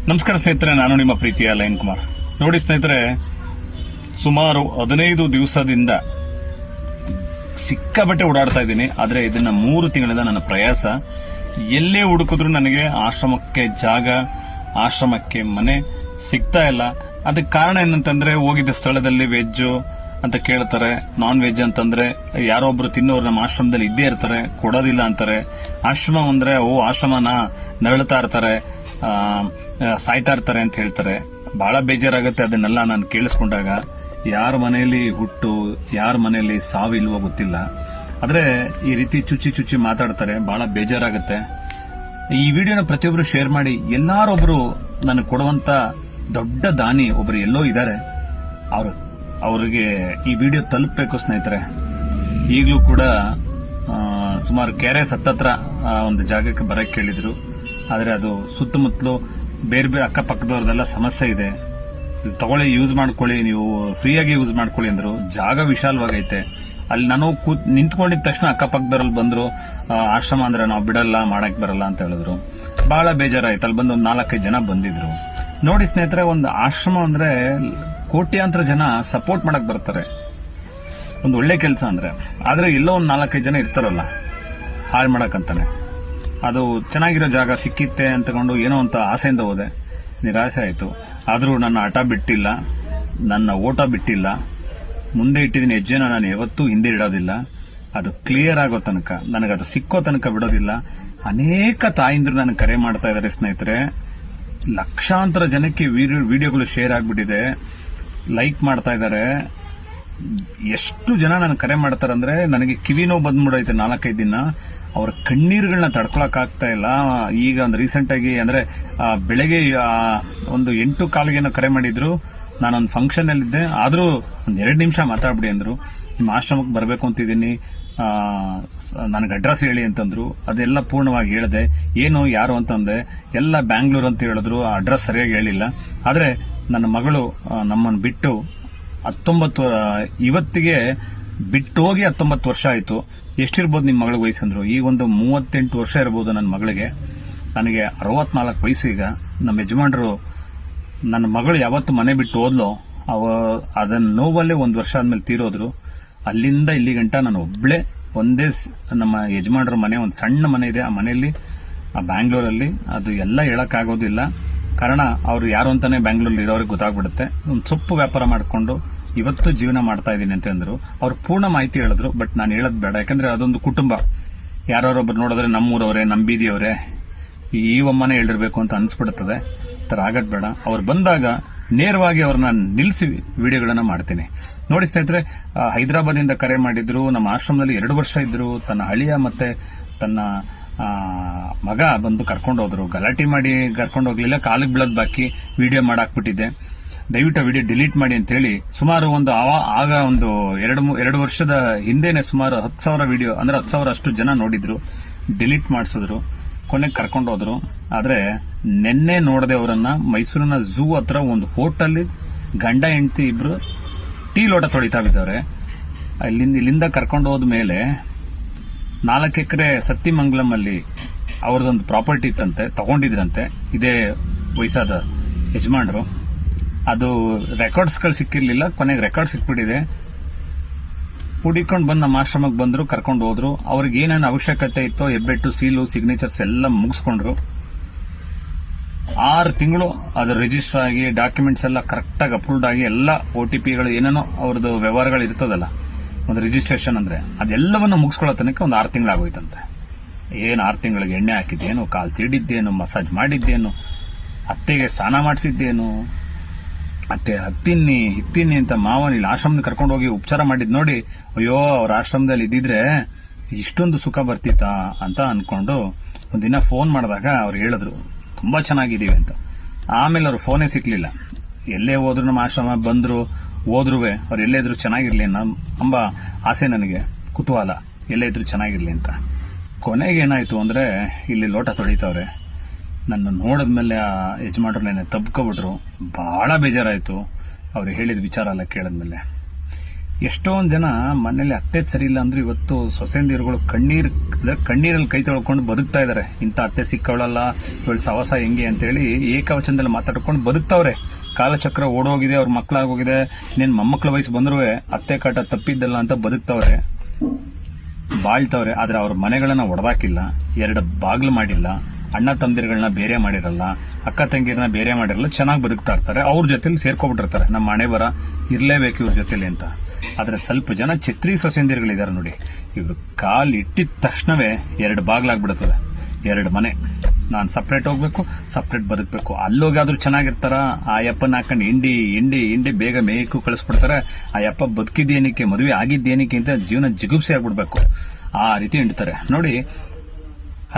ನಮಸ್ಕಾರ ಸ್ನೇಹಿತರೆ, ನಾನು ನಿಮ್ಮ ಪ್ರೀತಿಯ ಲಯನ್ ಕುಮಾರ್. ನೋಡಿ ಸ್ನೇಹಿತರೆ, ಸುಮಾರು 15 ದಿವಸದಿಂದ ಸಿಕ್ಕಾಬಟ್ಟೆ ಓಡಾಡ್ತಾ ಇದ್ದೀನಿ. ಆದ್ರೆ ಇದನ್ನ 3 ತಿಂಗಳಿಂದ ನನ್ನ ಪ್ರಯಾಸ. ಎಲ್ಲೇ ಹುಡುಕಿದ್ರು ನನಗೆ ಆಶ್ರಮಕ್ಕೆ ಜಾಗ, ಆಶ್ರಮಕ್ಕೆ ಮನೆ ಸಿಗ್ತಾ ಇಲ್ಲ. ಅದಕ್ಕೆ ಕಾರಣ ಏನಂತಂದ್ರೆ, ಹೋಗಿದ್ದ ಸ್ಥಳದಲ್ಲಿ ವೆಜ್ ಅಂತ ಕೇಳ್ತಾರೆ, ನಾನ್ ವೆಜ್ ಅಂತಂದ್ರೆ ಯಾರೊಬ್ರು ತಿನ್ನೋರು ನಮ್ಮ ಆಶ್ರಮದಲ್ಲಿ ಇದ್ದೇ ಇರ್ತಾರೆ, ಕೊಡೋದಿಲ್ಲ ಅಂತಾರೆ. ಆಶ್ರಮ ಅಂದ್ರೆ ಆಶ್ರಮನ ನರಳ್ತಾ ಇರ್ತಾರೆ, ಸಾಯ್ತಾ ಇರ್ತಾರೆ ಅಂತ ಹೇಳ್ತಾರೆ. ಬಹಳ ಬೇಜಾರಾಗುತ್ತೆ ಅದನ್ನೆಲ್ಲ ನಾನು ಕೇಳಿಸ್ಕೊಂಡಾಗ. ಯಾರ ಮನೆಯಲ್ಲಿ ಹುಟ್ಟು, ಯಾರ ಮನೆಯಲ್ಲಿ ಸಾವಿಲ್ವೋ ಗೊತ್ತಿಲ್ಲ. ಆದ್ರೆ ಈ ರೀತಿ ಚುಚ್ಚಿ ಮಾತಾಡ್ತಾರೆ, ಬಹಳ ಬೇಜಾರಾಗುತ್ತೆ. ಈ ವಿಡಿಯೋನ ಪ್ರತಿಯೊಬ್ರು ಶೇರ್ ಮಾಡಿ. ಎಲ್ಲಾರೊಬ್ರು ನನಗೆ ಕೊಡುವಂತ ದೊಡ್ಡ ದಾನಿ ಒಬ್ರು ಎಲ್ಲೋ ಇದ್ದಾರೆ, ಅವ್ರಿಗೆ ಈ ವಿಡಿಯೋ ತಲುಪಬೇಕು ಸ್ನೇಹಿತರೆ. ಈಗಲೂ ಕೂಡ ಸುಮಾರು ಕೆರೆ ಹತ್ತತ್ರ ಒಂದು ಜಾಗಕ್ಕೆ ಬರಕ್ಕೆ ಕೇಳಿದ್ರು. ಆದ್ರೆ ಅದು ಸುತ್ತಮುತ್ತಲು ಬೇರೆ ಬೇರೆ ಅಕ್ಕಪಕ್ಕದವ್ರದೆಲ್ಲ ಸಮಸ್ಯೆ ಇದೆ. ತಗೊಳ್ಳಿ, ಯೂಸ್ ಮಾಡ್ಕೊಳ್ಳಿ, ನೀವು ಫ್ರೀಯಾಗಿ ಯೂಸ್ ಮಾಡ್ಕೊಳ್ಳಿ ಅಂದ್ರು. ಜಾಗ ವಿಶಾಲವಾಗೈತೆ. ಅಲ್ಲಿ ನಾನು ನಿಂತ್ಕೊಂಡಿದ ತಕ್ಷಣ ಅಕ್ಕಪಕ್ಕದವ್ರಲ್ಲಿ ಬಂದ್ರು, ಆಶ್ರಮ ಅಂದ್ರೆ ನಾವು ಬಿಡಲ್ಲ, ಮಾಡಕ್ ಬರಲ್ಲ ಅಂತ ಹೇಳಿದ್ರು. ಬಹಳ ಬೇಜಾರಾಯ್ತು. ಅಲ್ಲಿ ಬಂದು ಒಂದು 4-5 ಜನ ಬಂದಿದ್ರು. ನೋಡಿ ಸ್ನೇಹಿತರೆ, ಒಂದು ಆಶ್ರಮ ಅಂದ್ರೆ ಕೋಟ್ಯಾಂತರ ಜನ ಸಪೋರ್ಟ್ ಮಾಡಕ್ ಬರ್ತಾರೆ, ಒಂದು ಒಳ್ಳೆ ಕೆಲಸ ಅಂದ್ರೆ. ಆದ್ರೆ ಎಲ್ಲೋ ಒಂದು 4-5 ಜನ ಇರ್ತಾರಲ್ಲ, ಹಾಳು ಮಾಡಕ್ಕಂತಾನೆ. ಅದು ಚೆನ್ನಾಗಿರೋ ಜಾಗ ಸಿಕ್ಕಿತ್ತೆ ಅಂತಕೊಂಡು ಏನೋ ಅಂತ ಆಸೆಯಿಂದ ಹೋದೆ, ನಿರಾಸೆ ಆಯ್ತು. ಆದ್ರೂ ನನ್ನ ಹಠ ಬಿಟ್ಟಿಲ್ಲ, ನನ್ನ ಓಟ ಬಿಟ್ಟಿಲ್ಲ. ಮುಂದೆ ಇಟ್ಟಿದ್ದೀನಿ ಹೆಜ್ಜೆನ ನಾನು ಯಾವತ್ತೂ ಹಿಂದೆ ಇಡೋದಿಲ್ಲ. ಅದು ಕ್ಲಿಯರ್ ಆಗೋ ತನಕ, ನನಗದು ಸಿಕ್ಕೋ ತನಕ ಬಿಡೋದಿಲ್ಲ. ಅನೇಕ ತಾಯಿಂದ್ರು ನನಗೆ ಕರೆ ಮಾಡ್ತಾ ಇದ್ದಾರೆ ಸ್ನೇಹಿತರೆ. ಲಕ್ಷಾಂತರ ಜನಕ್ಕೆ ವಿಡಿಯೋಗಳು ಶೇರ್ ಆಗ್ಬಿಟ್ಟಿದೆ, ಲೈಕ್ ಮಾಡ್ತಾ ಇದ್ದಾರೆ. ಎಷ್ಟು ಜನ ನನಗೆ ಕರೆ ಮಾಡ್ತಾರಂದ್ರೆ ನನಗೆ ಕಿವಿ ನೋವು ಬಂದ್ಬಿಡೈತೆ 4-5 ದಿನ. ಅವರ ಕಣ್ಣೀರುಗಳನ್ನ ತಡ್ಕೊಳಕ್ ಆಗ್ತಾ ಇಲ್ಲ. ಈಗ ಒಂದು ರೀಸೆಂಟ್ ಆಗಿ ಅಂದ್ರೆ ಬೆಳಗ್ಗೆ ಒಂದು 8:15 ಕರೆ ಮಾಡಿದ್ರು. ನಾನೊಂದು ಫಂಕ್ಷನ್ ಅಲ್ಲಿದ್ದೆ, ಆದ್ರೂ ಒಂದ್ 2 ನಿಮಿಷ ಮಾತಾಡ್ಬಿಡಿ ಅಂದ್ರು. ನಿಮ್ಮ ಆಶ್ರಮಕ್ಕೆ ಬರಬೇಕು ಅಂತಿದ್ದೀನಿ, ನನಗೆ ಅಡ್ರೆಸ್ ಹೇಳಿ ಅಂತಂದ್ರು. ಅದೆಲ್ಲ ಪೂರ್ಣವಾಗಿ ಹೇಳಿದೆ. ಏನು ಯಾರು ಅಂತಂದೆ, ಎಲ್ಲ ಬ್ಯಾಂಗ್ಳೂರ್ ಅಂತ ಹೇಳಿದ್ರು. ಆ ಅಡ್ರೆಸ್ ಸರಿಯಾಗಿ ಹೇಳಿಲ್ಲ. ಆದ್ರೆ ನನ್ನ ಮಗಳು ನಮ್ಮನ್ನು ಬಿಟ್ಟು 19 ಇವತ್ತಿಗೆ ಬಿಟ್ಟು ಹೋಗಿ 19 ವರ್ಷ ಆಯ್ತು. ಎಷ್ಟಿರ್ಬೋದು ನಿಮ್ಮ ಮಗಳಿಗೆ ವಯಸ್ಸಂದ್ರು? ಈಗ ಒಂದು 38 ವರ್ಷ ಇರ್ಬೋದು ನನ್ನ ಮಗಳಿಗೆ. ನನಗೆ 64 ವಯಸ್ಸು ಈಗ. ನಮ್ಮ ಯಜಮಾನ್ರು ನನ್ನ ಮಗಳು ಯಾವತ್ತು ಮನೆ ಬಿಟ್ಟು ಹೋದ್ಲೋ ಅದನ್ನ ನೋವಲ್ಲೇ 1 ವರ್ಷ ಆದ್ಮೇಲೆ ತೀರೋದ್ರು. ಅಲ್ಲಿಂದ ಇಲ್ಲಿ ಗಂಟ ನಾನು ಒಬ್ಳೆ, ಒಂದೇ ನಮ್ಮ ಯಜಮಾನ್ರ ಮನೆ, ಒಂದು ಸಣ್ಣ ಮನೆ ಇದೆ. ಆ ಮನೆಯಲ್ಲಿ ಬ್ಯಾಂಗ್ಳೂರಲ್ಲಿ ಅದು ಎಲ್ಲ ಹೇಳಕ್ಕಾಗೋದಿಲ್ಲ. ಕಾರಣ ಅವ್ರು ಯಾರು ಅಂತಾನೆ ಬ್ಯಾಂಗ್ಳೂರಲ್ಲಿ ಇರೋರಿಗೆ ಗೊತ್ತಾಗ್ಬಿಡುತ್ತೆ. ಒಂದು ಸೊಪ್ಪು ವ್ಯಾಪಾರ ಮಾಡಿಕೊಂಡು ಇವತ್ತು ಜೀವನ ಮಾಡ್ತಾ ಇದ್ದೀನಿ ಅಂತ ಅಂದ್ರು. ಅವ್ರು ಪೂರ್ಣ ಮಾಹಿತಿ ಹೇಳಿದ್ರು, ಬಟ್ ನಾನು ಹೇಳೋದು ಬೇಡ. ಯಾಕಂದ್ರೆ ಅದೊಂದು ಕುಟುಂಬ. ಯಾರೊಬ್ಬರು ನೋಡಿದ್ರೆ ನಮ್ಮೂರವರೇ, ನಮ್ಮ ಬೀದಿಯವರೇ, ಈ ಒಮ್ಮನೆ ಹೇಳಿರ್ಬೇಕು ಅಂತ ಅನ್ಸ್ಬಿಡುತ್ತದೆ. ತರ ಆಗದ್ ಬೇಡ. ಅವ್ರು ಬಂದಾಗ ನೇರವಾಗಿ ಅವ್ರನ್ನ ನಿಲ್ಲಿಸಿ ವಿಡಿಯೋಗಳನ್ನ ಮಾಡ್ತೀನಿ. ನೋಡಿ ಸ್ನೇಹಿತರೆ, ಹೈದರಾಬಾದಿಂದ ಕರೆ ಮಾಡಿದ್ರು. ನಮ್ಮ ಆಶ್ರಮದಲ್ಲಿ 2 ವರ್ಷ ಇದ್ರು. ತನ್ನ ಅಳಿಯ ಮತ್ತೆ ತನ್ನ ಮಗ ಬಂದು ಕರ್ಕೊಂಡು ಹೋದ್ರು. ಗಲಾಟೆ ಮಾಡಿ ಕರ್ಕೊಂಡು ಹೋಗ್ಲಿಲ್ಲ, ಕಾಲಿಗೆ ಬೀಳೋದ್ ಬಾಕಿ ವಿಡಿಯೋ ಮಾಡಾಕ್ಬಿಟ್ಟಿದ್ದೆ. ದಯವಿಟ್ಟು ವಿಡಿಯೋ ಡಿಲೀಟ್ ಮಾಡಿ ಅಂತ ಹೇಳಿ ಸುಮಾರು ಆಗ ಒಂದು 2 ವರ್ಷದ ಹಿಂದೆನೆ ಸುಮಾರು 10,000 ವಿಡಿಯೋ, ಅಂದ್ರೆ 10,000 ಅಷ್ಟು ಜನ ನೋಡಿದ್ರು. ಡಿಲೀಟ್ ಮಾಡಿಸಿದ್ರು. ಕೊನೆಗೆ ಕರ್ಕೊಂಡು ಹೋದ್ರು. ಆದ್ರೆ ನಿನ್ನೆ ನೋಡದೆ ಅವರನ್ನ ಮೈಸೂರಿನ ಝೂ ಹತ್ರ ಒಂದು ಹೋಟೆಲ್ ಗಂಡ ಹೆಂಡತಿ ಇಬ್ರು ಟೀ ಲೋಟ ತೊಳಿತಾ ಬಿದ್ದವ್ರೆ. ಇಲ್ಲಿಂದ ಕರ್ಕೊಂಡು ಹೋದ್ಮೇಲೆ 4 ಎಕರೆ ಸತ್ತಿಮಂಗಲಂ ಅಲ್ಲಿ ಅವ್ರದೊಂದು ಪ್ರಾಪರ್ಟಿ ಇತ್ತಂತೆ, ತಗೊಂಡಿದ್ರಂತೆ. ಇದೇ ವಯಸ್ಸಾದ ಯಜಮಾನ್ರು. ಅದು ರೆಕಾರ್ಡ್ಸ್ಗಳು ಸಿಕ್ಕಿರ್ಲಿಲ್ಲ, ಕೊನೆಗೆ ರೆಕಾರ್ಡ್ ಸಿಕ್ಬಿಟ್ಟಿದೆ. ಹುಡಿಕೊಂಡು ಬಂದು ನಮ್ಮ ಆಶ್ರಮಕ್ಕೆ ಬಂದ್ರು, ಕರ್ಕೊಂಡು ಹೋದ್ರು. ಅವ್ರಿಗೆ ಏನೇನು ಅವಶ್ಯಕತೆ ಇತ್ತೋ ಹೆಬ್ಬೆಟ್ಟು, ಸೀಲು, ಸಿಗ್ನೇಚರ್ಸ್ ಎಲ್ಲ ಮುಗಿಸ್ಕೊಂಡ್ರು. 6 ತಿಂಗಳು ಅದು ರಿಜಿಸ್ಟರ್ ಆಗಿ ಡಾಕ್ಯುಮೆಂಟ್ಸ್ ಎಲ್ಲ ಕರೆಕ್ಟ್ ಆಗಿ ಅಪ್ರೂವ್ಡ್ ಆಗಿ ಎಲ್ಲ OTPಗಳು ಏನೇನೋ ಅವ್ರದ್ದು ವ್ಯವಹಾರಗಳು ಇರ್ತದಲ್ಲ, ಒಂದು ರಿಜಿಸ್ಟ್ರೇಷನ್ ಅಂದ್ರೆ ಅದೆಲ್ಲವನ್ನು ಮುಗಿಸ್ಕೊಳ್ಳೋ ತನಕ ಒಂದು 6 ತಿಂಗಳಾಗೋಯ್ತಂತೆ. ಏನು 6 ತಿಂಗಳಿಗೆ ಎಣ್ಣೆ ಹಾಕಿದ್ದೇನು, ಕಾಲು ತಿಡಿದ್ದೇನು, ಮಸಾಜ್ ಮಾಡಿದ್ದೇನು, ಅತ್ತೆಗೆ ಸ್ನಾನ ಮಾಡಿಸಿದ್ದೇನು, ಅತ್ತೆ ಹಿತ್ತೀನಿ ಅಂತ ಮಾವನ ಇಲ್ಲಿ ಆಶ್ರಮದ ಕರ್ಕೊಂಡು ಹೋಗಿ ಉಪಚಾರ ಮಾಡಿದ್ ನೋಡಿ. ಅಯ್ಯೋ, ಅವ್ರ ಆಶ್ರಮದಲ್ಲಿ ಇದ್ದಿದ್ರೆ ಇಷ್ಟೊಂದು ಸುಖ ಬರ್ತಿತ್ತಾ ಅಂತ ಅನ್ಕೊಂಡು ಒಂದಿನ ಫೋನ್ ಮಾಡಿದಾಗ ಅವ್ರು ಹೇಳಿದ್ರು ತುಂಬಾ ಚೆನ್ನಾಗಿದೀವಿ ಅಂತ. ಆಮೇಲೆ ಅವ್ರ ಫೋನೇ ಸಿಕ್ಲಿಲ್ಲ. ಎಲ್ಲೇ ಹೋದ್ರು ನಮ್ಮ ಆಶ್ರಮ ಬಂದ್ರು ಹೋದ್ರುವೆ ಅವ್ರು ಎಲ್ಲೇ ಇದ್ರು ಚೆನ್ನಾಗಿರ್ಲಿ ಎಂಬ ಆಸೆ ನನಗೆ, ಕುತೂಹಲ, ಎಲ್ಲೇ ಇದ್ರು ಚೆನ್ನಾಗಿರ್ಲಿ ಅಂತ. ಕೊನೆಗೆ ಏನಾಯ್ತು ಅಂದ್ರೆ, ಇಲ್ಲಿ ಲೋಟ ತೊಳಿತವ್ರೆ. ನನ್ನ ನೋಡಿದ್ಮೇಲೆ ಆ ಯಜಮಾನ್ರು ನೆನೆ ತಬ್ಕೊಬಿಟ್ರು. ಬಹಳ ಬೇಜಾರಾಯ್ತು ಅವ್ರು ಹೇಳಿದ ವಿಚಾರ ಎಲ್ಲ ಕೇಳಿದ್ಮೇಲೆ. ಎಷ್ಟೊಂದು ಜನ ಮನೇಲಿ ಅತ್ತೆ ಸರಿ ಇಲ್ಲ ಅಂದ್ರೆ ಇವತ್ತು ಸೊಸೆಂದಿರುಗಳು ಕಣ್ಣೀರಲ್ಲಿ ಕೈ ತೊಳ್ಕೊಂಡು ಬದುಕ್ತಾ ಇದಾರೆ. ಇಂಥ ಅತ್ತೆ ಸಿಕ್ಕವಳಲ್ಲ, ಇವಳು ಸವಸ ಹೆಂಗೆ ಅಂತೇಳಿ ಏಕವಚನದಲ್ಲಿ ಮಾತಾಡ್ಕೊಂಡು ಬದುಕ್ತಾವ್ರೆ. ಕಾಲಚಕ್ರ ಓಡೋಗಿದೆ, ಅವ್ರ ಮಕ್ಕಳಾಗೋಗಿದೆ, ಇನ್ನೇನು ಮೊಮ್ಮಕ್ಕಳ ವಯಸ್ಸು ಬಂದರೂ ಅತ್ತೆ ಕಾಟ ತಪ್ಪಿದ್ದಲ್ಲ ಅಂತ ಬದುಕ್ತಾವ್ರೆ, ಬಾಳ್ತವ್ರೆ. ಆದ್ರೆ ಅವ್ರ ಮನೆಗಳನ್ನ ಒಡೆದಾಕಿಲ್ಲ, 2 ಬಾಗ್ಲು ಮಾಡಿಲ್ಲ, ಅಣ್ಣ ತಮ್ಮದಿರುಗಳನ್ನ ಬೇರೆ ಮಾಡಿರಲ್ಲ, ಅಕ್ಕ ತಂಗಿರನ್ನ ಬೇರೆ ಮಾಡಿರಲ್ಲ, ಚೆನ್ನಾಗಿ ಬದುಕ್ತಾ ಇರ್ತಾರೆ. ಅವ್ರ ಜೊತೆಲಿ ಸೇರ್ಕೊಬಿಟ್ಟಿರ್ತಾರೆ. ನಮ್ಮ ಹಣೆ ಬರ ಇರ್ಲೇಬೇಕು ಇವ್ರ ಜೊತೆಲಿ ಅಂತ. ಆದ್ರೆ ಸ್ವಲ್ಪ ಜನ ಛತ್ರಿ ಸೊಸೆಂದಿರುಗಳಿದ್ದಾರೆ ನೋಡಿ, ಇವ್ರು ಕಾಲ್ ಇಟ್ಟಿದ ತಕ್ಷಣವೇ 2 ಬಾಗ್ಲಾಗ್ಬಿಡುತ್ತದೆ, 2 ಮನೆ. ನಾನು ಸಪ್ರೇಟ್ ಹೋಗ್ಬೇಕು, ಸಪ್ರೇಟ್ ಬದುಕಬೇಕು. ಅಲ್ಲೋಗಾದ್ರೂ ಚೆನ್ನಾಗಿರ್ತಾರ, ಆ ಯಪ್ಪನ ಹಾಕೊಂಡು ಹಿಂಡಿ ಬೇಗ ಮೇಯ್ಕು ಕಳಿಸ್ಬಿಡ್ತಾರೆ. ಆ ಯಪ್ಪ ಬದುಕಿದ್ದೇನಕ್ಕೆ, ಮದುವೆ ಆಗಿದ್ದೇನಕ್ಕೆ ಅಂತ ಜೀವನ ಜಿಗುಪ್ಸೆ ಆಗ್ಬಿಡ್ಬೇಕು, ಆ ರೀತಿ ಹಿಂಡ್ತಾರೆ ನೋಡಿ.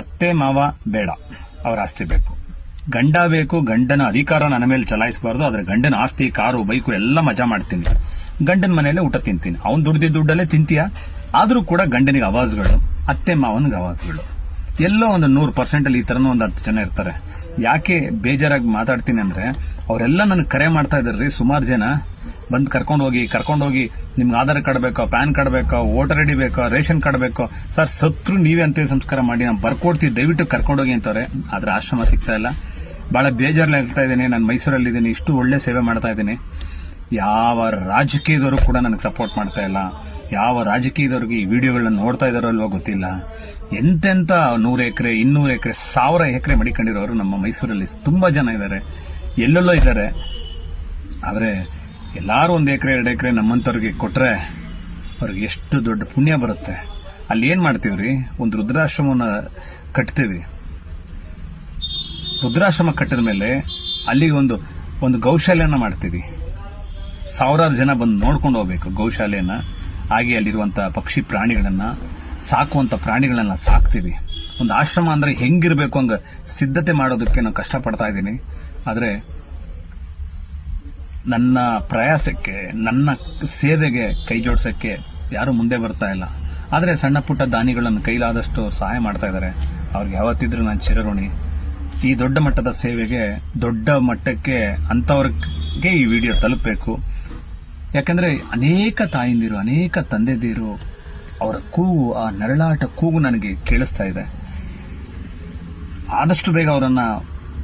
ಅತ್ತೆ ಮಾವ ಬೇಡ, ಅವ್ರ ಆಸ್ತಿ ಬೇಕು. ಗಂಡ ಬೇಕು, ಗಂಡನ ಅಧಿಕಾರ ನನ್ನ ಮೇಲೆ ಚಲಾಯಿಸಬಾರ್ದು. ಆದ್ರೆ ಗಂಡನ ಆಸ್ತಿ, ಕಾರು, ಬೈಕು ಎಲ್ಲ ಮಜಾ ಮಾಡ್ತೀನಿ. ಗಂಡನ ಮನೆಯಲ್ಲೇ ಊಟ ತಿಂತೀನಿ. ಅವ್ನು ದುಡ್ದಿದ್ದ ದುಡ್ಡಲ್ಲೇ ತಿಂತೀಯ. ಆದ್ರೂ ಕೂಡ ಗಂಡನಿಗೆ ಅವಾಜ್ಗಳು, ಅತ್ತೆ ಮಾವನಿಗೆ ಅವಾಜ್ಗಳು. ಎಲ್ಲೋ ಒಂದು 100% ಅಲ್ಲಿ ಈ ತರನೂ ಒಂದು 10 ಜನ ಇರ್ತಾರೆ. ಯಾಕೆ ಬೇಜಾರಾಗಿ ಮಾತಾಡ್ತೀನಿ ಅಂದ್ರೆ, ಅವರೆಲ್ಲ ನನಗೆ ಕರೆ ಮಾಡ್ತಾ ಇದಾರ್ರಿ. ಸುಮಾರು ಜನ ಬಂದು ಕರ್ಕೊಂಡೋಗಿ ನಿಮ್ಗೆ ಆಧಾರ್ ಕಾರ್ಡ್ ಬೇಕೋ, ಪ್ಯಾನ್ ಕಾರ್ಡ್ ಬೇಕೋ, ವೋಟರ್ ಐಡಿ ಬೇಕೋ, ರೇಷನ್ ಕಾರ್ಡ್ ಬೇಕೋ, ಸರ್ ಸತ್ರು ನೀವೇ ಅಂತ್ಯ ಸಂಸ್ಕಾರ ಮಾಡಿ ನಾವು ಬರ್ಕೊಡ್ತೀವಿ, ದಯವಿಟ್ಟು ಕರ್ಕೊಂಡೋಗಿ ಅಂತವ್ರೆ. ಆದ್ರೆ ಆಶ್ರಮ ಸಿಗ್ತಾ ಇಲ್ಲ. ಬಹಳ ಬೇಜಾರಲ್ಲಿ ಹೇಳ್ತಾ ಇದ್ದೀನಿ. ನಾನು ಮೈಸೂರಲ್ಲಿದ್ದೀನಿ, ಇಷ್ಟು ಒಳ್ಳೆ ಸೇವೆ ಮಾಡ್ತಾ ಇದ್ದೀನಿ. ಯಾವ ರಾಜಕೀಯದವರು ಕೂಡ ನನಗೆ ಸಪೋರ್ಟ್ ಮಾಡ್ತಾ ಇಲ್ಲ. ಯಾವ ರಾಜಕೀಯದವ್ರಿಗೆ ಈ ವಿಡಿಯೋಗಳನ್ನ ನೋಡ್ತಾ ಇದಾರೋ ಅಲ್ವೋ ಗೊತ್ತಿಲ್ಲ. ಎಂತೆಂತ 100 ಎಕರೆ, 200 ಎಕರೆ, 1000 ಎಕರೆ ಮಡಿಕೊಂಡಿರೋರು ನಮ್ಮ ಮೈಸೂರಲ್ಲಿ ತುಂಬಾ ಜನ ಇದ್ದಾರೆ, ಎಲ್ಲೆಲ್ಲೋ ಇದ್ದಾರೆ. ಆದ್ರೆ ಎಲ್ಲಾರು 1 ಎಕರೆ 2 ಎಕರೆ ನಮ್ಮಂತವ್ರಿಗೆ ಕೊಟ್ರೆ ಅವ್ರಿಗೆ ಎಷ್ಟು ದೊಡ್ಡ ಪುಣ್ಯ ಬರುತ್ತೆ. ಅಲ್ಲಿ ಏನ್ ಮಾಡ್ತೀವ್ರಿ, ಒಂದು ರುದ್ರಾಶ್ರಮವನ್ನ ಕಟ್ತೀವಿ. ರುದ್ರಾಶ್ರಮ ಕಟ್ಟಿದ ಮೇಲೆ ಅಲ್ಲಿ ಒಂದು ಗೌಶಾಲೆಯನ್ನ ಮಾಡ್ತೀವಿ. 1000 ಜನ ಬಂದು ನೋಡ್ಕೊಂಡು ಹೋಗ್ಬೇಕು ಗೌಶಾಲೆಯನ್ನ. ಹಾಗೆ ಅಲ್ಲಿರುವಂತಹ ಪಕ್ಷಿ ಪ್ರಾಣಿಗಳನ್ನ, ಸಾಕುವಂತ ಪ್ರಾಣಿಗಳನ್ನ ಸಾಕ್ತೀವಿ. ಒಂದು ಆಶ್ರಮ ಅಂದ್ರೆ ಹೆಂಗಿರ್ಬೇಕು ಹಂಗ ಸಿದ್ಧತೆ ಮಾಡೋದಕ್ಕೆ ನಾನು ಕಷ್ಟಪಡ್ತಾ ಇದ್ದೀನಿ. ಆದ್ರೆ ನನ್ನ ಪ್ರಯಾಸಕ್ಕೆ, ನನ್ನ ಸೇವೆಗೆ ಕೈ ಜೋಡಿಸಕ್ಕೆ ಯಾರು ಮುಂದೆ ಬರ್ತಾ ಇಲ್ಲ. ಆದ್ರೆ ಸಣ್ಣ ಪುಟ್ಟ ದಾನಿಗಳನ್ನು ಕೈಲಾದಷ್ಟು ಸಹಾಯ ಮಾಡ್ತಾ ಇದ್ದಾರೆ. ಅವ್ರಿಗೆ ಯಾವತ್ತಿದ್ರೂ ನಾನು ಚಿರಋಣಿ. ಈ ದೊಡ್ಡ ಮಟ್ಟದ ಸೇವೆಗೆ, ದೊಡ್ಡ ಮಟ್ಟಕ್ಕೆ ಅಂತವ್ರಿಗೆ ಈ ವಿಡಿಯೋ ತಲುಪಬೇಕು. ಯಾಕಂದ್ರೆ ಅನೇಕ ತಾಯಿಂದಿರು, ಅನೇಕ ತಂದೆದಿರು, ಅವರ ಕೂಗು, ಆ ನರಳಾಟ ಕೂಗು ನನಗೆ ಕೇಳಿಸ್ತಾ ಇದೆ. ಆದಷ್ಟು ಬೇಗ ಅವರನ್ನ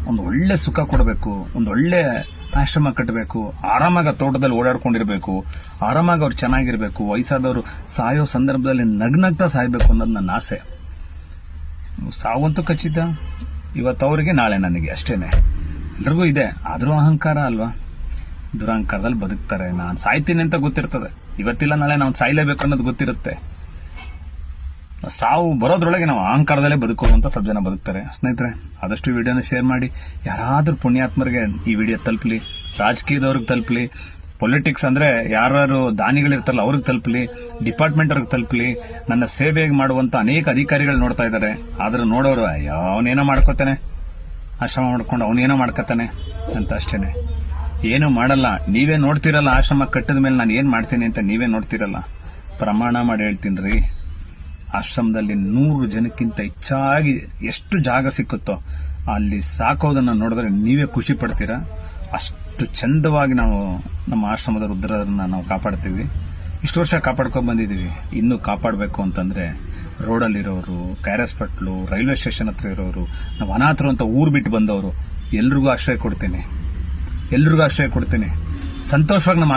ಒಂದು ಒಳ್ಳೆ ಸುಖ ಕೊಡಬೇಕು, ಒಂದು ಒಳ್ಳೆ ಆಶ್ರಮ ಕಟ್ಟಬೇಕು, ಆರಾಮಾಗಿ ತೋಟದಲ್ಲಿ ಓಡಾಡ್ಕೊಂಡಿರ್ಬೇಕು, ಆರಾಮಾಗಿ ಅವ್ರು ಚೆನ್ನಾಗಿರ್ಬೇಕು. ವಯಸ್ಸಾದವರು ಸಾಯೋ ಸಂದರ್ಭದಲ್ಲಿ ನಗ್ನಗ್ತಾ ಸಾಯ್ಬೇಕು ಅನ್ನೋದು ನನ್ನ ಆಸೆ. ಸಾವಂತೂ ಖಚಿತ, ಇವತ್ತವ್ರಿಗೆ ನಾಳೆ ನನಗೆ, ಅಷ್ಟೇನೆ. ಎಲ್ರಿಗೂ ಇದೆ, ಆದ್ರೂ ಅಹಂಕಾರ ಅಲ್ವಾ, ದುರಹಂಕಾರದಲ್ಲಿ ಬದುಕ್ತಾರೆ. ನಾನು ಸಾಯ್ತೀನಿ ಅಂತ ಗೊತ್ತಿರ್ತದೆ, ಇವತ್ತಿಲ್ಲ ನಾಳೆ ನಾವು ಸಾಯ್ಲೇಬೇಕು ಅನ್ನೋದು ಗೊತ್ತಿರುತ್ತೆ. ಸಾವು ಬರೋದ್ರೊಳಗೆ ನಾವು ಅಹಂಕಾರದಲ್ಲೇ ಬದುಕೋದು ಸ್ವಲ್ಪ ಜನ ಬದುಕ್ತಾರೆ. ಸ್ನೇಹಿತರೆ, ಆದಷ್ಟು ವಿಡಿಯೋನ ಶೇರ್ ಮಾಡಿ. ಯಾರಾದ್ರೂ ಪುಣ್ಯಾತ್ಮರಿಗೆ ಈ ವಿಡಿಯೋ ತಲುಪಲಿ, ರಾಜಕೀಯದವ್ರಿಗೆ ತಲುಪಲಿ, ಪೊಲಿಟಿಕ್ಸ್ ಅಂದ್ರೆ ಯಾರು ದಾನಿಗಳಿರ್ತಾರಲ್ಲ ಅವ್ರಿಗೆ ತಲುಪಲಿ, ಡಿಪಾರ್ಟ್ಮೆಂಟ್ ಅವ್ರಿಗೆ ತಲುಪಲಿ. ನನ್ನ ಸೇವೆ ಮಾಡುವಂತ ಅನೇಕ ಅಧಿಕಾರಿಗಳು ನೋಡ್ತಾ ಇದ್ದಾರೆ. ಆದ್ರೆ ನೋಡೋರು ಅವನೇನೋ ಮಾಡ್ಕೋತಾನೆ, ಆಶ್ರಮ ಮಾಡ್ಕೊಂಡು ಅವನೇನೋ ಮಾಡ್ಕೋತಾನೆ ಅಂತ ಅಷ್ಟೇನೆ. ಏನು ಮಾಡಲ್ಲ. ನೀವೇ ನೋಡ್ತಿರಲ್ಲ, ಆಶ್ರಮ ಕಟ್ಟಿದ ಮೇಲೆ ನಾನು ಏನ್ ಮಾಡ್ತೀನಿ ಅಂತ ನೀವೇ ನೋಡ್ತಿರಲ್ಲ. ಪ್ರಮಾಣ ಮಾಡಿ ಹೇಳ್ತೀನಿ ರೀ, ಆಶ್ರಮದಲ್ಲಿ 100 ಜನಕ್ಕಿಂತ ಹೆಚ್ಚಾಗಿ ಎಷ್ಟು ಜಾಗ ಸಿಕ್ಕುತ್ತೋ ಅಲ್ಲಿ ಸಾಕೋದನ್ನ ನೋಡಿದ್ರೆ ನೀವೇ ಖುಷಿ ಪಡ್ತೀರಾ. ಅಷ್ಟು ಚಂದವಾಗಿ ನಾವು ನಮ್ಮ ಆಶ್ರಮದ ರುದ್ರರನ್ನ ನಾವು ಕಾಪಾಡ್ತೀವಿ. ಇಷ್ಟು ವರ್ಷ ಕಾಪಾಡ್ಕೊಂಡ್ ಬಂದಿದ್ದೀವಿ. ಇನ್ನೂ ಕಾಪಾಡಬೇಕು ಅಂತಂದ್ರೆ ರೋಡಲ್ಲಿರೋರು, KRS ಪಟ್ಲು, ರೈಲ್ವೆ ಸ್ಟೇಷನ್ ಹತ್ರ ಇರೋರು, ನಾವು ಅನಾಥರು ಅಂತ ಊರು ಬಿಟ್ಟು ಬಂದವರು ಎಲ್ರಿಗೂ ಆಶ್ರಯ ಕೊಡ್ತೀನಿ. ಸಂತೋಷವಾಗಿ ನಮ್ಮ